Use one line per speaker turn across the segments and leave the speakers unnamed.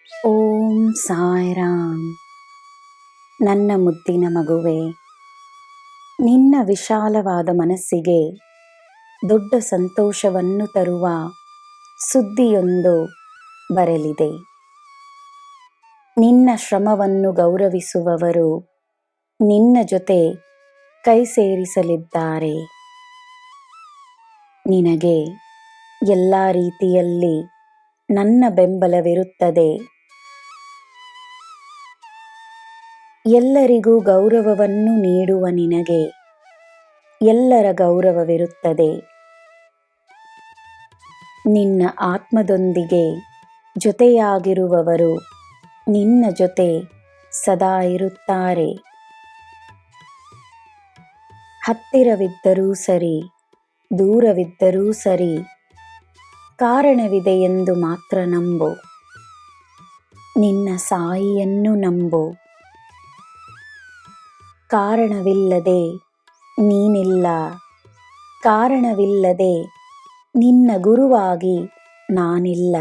ಓಂ ಸಾಯಿರಾಮ್. ನನ್ನ ಮುದ್ದಿನ ಮಗುವೆ, ನಿನ್ನ ವಿಶಾಲವಾದ ಮನಸ್ಸಿಗೆ ದೊಡ್ಡ ಸಂತೋಷವನ್ನು ತರುವ ಸುದ್ದಿಯೊಂದು ಬರಲಿದೆ. ನಿನ್ನ ಶ್ರಮವನ್ನು ಗೌರವಿಸುವವರು ನಿನ್ನ ಜೊತೆ ಕೈ ಸೇರಿಸಲಿದ್ದಾರೆ. ನಿನಗೆ ಎಲ್ಲ ರೀತಿಯಲ್ಲಿ ನನ್ನ ಬೆಂಬಲವಿರುತ್ತದೆ. ಎಲ್ಲರಿಗೂ ಗೌರವವನ್ನು ನೀಡುವ ನಿನಗೆ ಎಲ್ಲರ ಗೌರವವಿರುತ್ತದೆ. ನಿನ್ನ ಆತ್ಮದೊಂದಿಗೆ ಜೊತೆಯಾಗಿರುವವರು ನಿನ್ನ ಜೊತೆ ಸದಾ ಇರುತ್ತಾರೆ. ಹತ್ತಿರವಿದ್ದರೂ ಸರಿ, ದೂರವಿದ್ದರೂ ಸರಿ, ಕಾರಣವಿದೆ ಎಂದು ಮಾತ್ರ ನಂಬು. ನಿನ್ನ ಸಾಯಿಯನ್ನು ನಂಬು. ಕಾರಣವಿಲ್ಲದೆ ನೀನಿಲ್ಲ. ಕಾರಣವಿಲ್ಲದೆ ನಿನ್ನ ಗುರುವಾಗಿ ನಾನಿಲ್ಲ.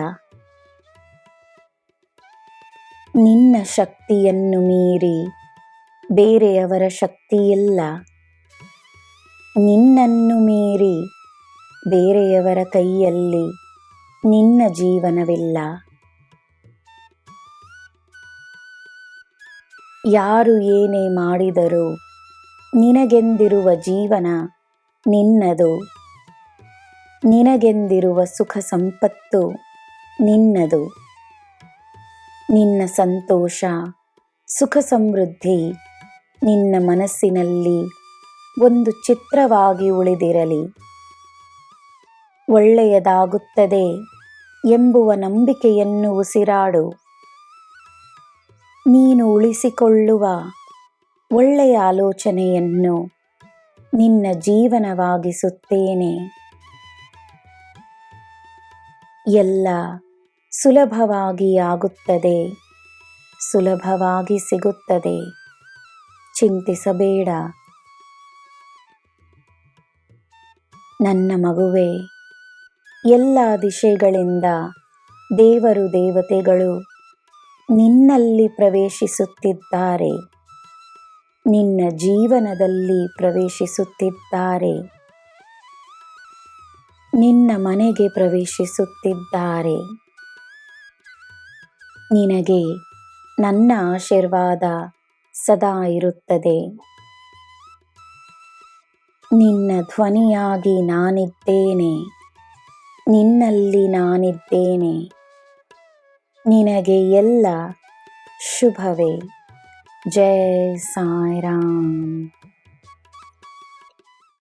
ನಿನ್ನ ಶಕ್ತಿಯನ್ನು ಮೀರಿ ಬೇರೆಯವರ ಶಕ್ತಿಯಿಲ್ಲ. ನಿನ್ನನ್ನು ಮೀರಿ ಬೇರೆಯವರ ಕೈಯಲ್ಲಿ ನಿನ್ನ ಜೀವನವಿಲ್ಲ. ಯಾರು ಏನೇ ಮಾಡಿದರೂ ನಿನಗೆಂದಿರುವ ಜೀವನ ನಿನ್ನದು. ನಿನಗೆಂದಿರುವ ಸುಖ ಸಂಪತ್ತು ನಿನ್ನದು. ನಿನ್ನ ಸಂತೋಷ, ಸುಖ ಸಮೃದ್ಧಿ ನಿನ್ನ ಮನಸ್ಸಿನಲ್ಲಿ ಒಂದು ಚಿತ್ರವಾಗಿ ಉಳಿದಿರಲಿ. ಒಳ್ಳೆಯದಾಗುತ್ತದೆ ಎಂಬುವ ನಂಬಿಕೆಯನ್ನು ಉಸಿರಾಡು. ನೀನು ಉಳಿಸಿಕೊಳ್ಳುವ ಒಳ್ಳೆಯ ಆಲೋಚನೆಯನ್ನು ನಿನ್ನ ಜೀವನವಾಗಿಸುತ್ತೇನೆ. ಎಲ್ಲ ಸುಲಭವಾಗಿ ಆಗುತ್ತದೆ, ಸುಲಭವಾಗಿ ಸಿಗುತ್ತದೆ. ಚಿಂತಿಸಬೇಡ ನನ್ನ ಮಗುವೆ. ಎಲ್ಲ ದಿಶೆಗಳಿಂದ ದೇವರು ದೇವತೆಗಳು ನಿನ್ನಲ್ಲಿ ಪ್ರವೇಶಿಸುತ್ತಿದ್ದಾರೆ. ನಿನ್ನ ಜೀವನದಲ್ಲಿ ಪ್ರವೇಶಿಸುತ್ತಿದ್ದಾರೆ. ನಿನ್ನ ಮನೆಗೆ ಪ್ರವೇಶಿಸುತ್ತಿದ್ದಾರೆ. ನಿನಗೆ ನನ್ನ ಆಶೀರ್ವಾದ ಸದಾ ಇರುತ್ತದೆ. ನಿನ್ನ ಧ್ವನಿಯಾಗಿ ನಾನಿದ್ದೇನೆ. ನಿನ್ನಲ್ಲಿ ನಾನಿದ್ದೇನೆ. ನಿನಗೆ ಎಲ್ಲ ಶುಭವೇ. ಜೈ ಸಾಯಿರಾಮ್.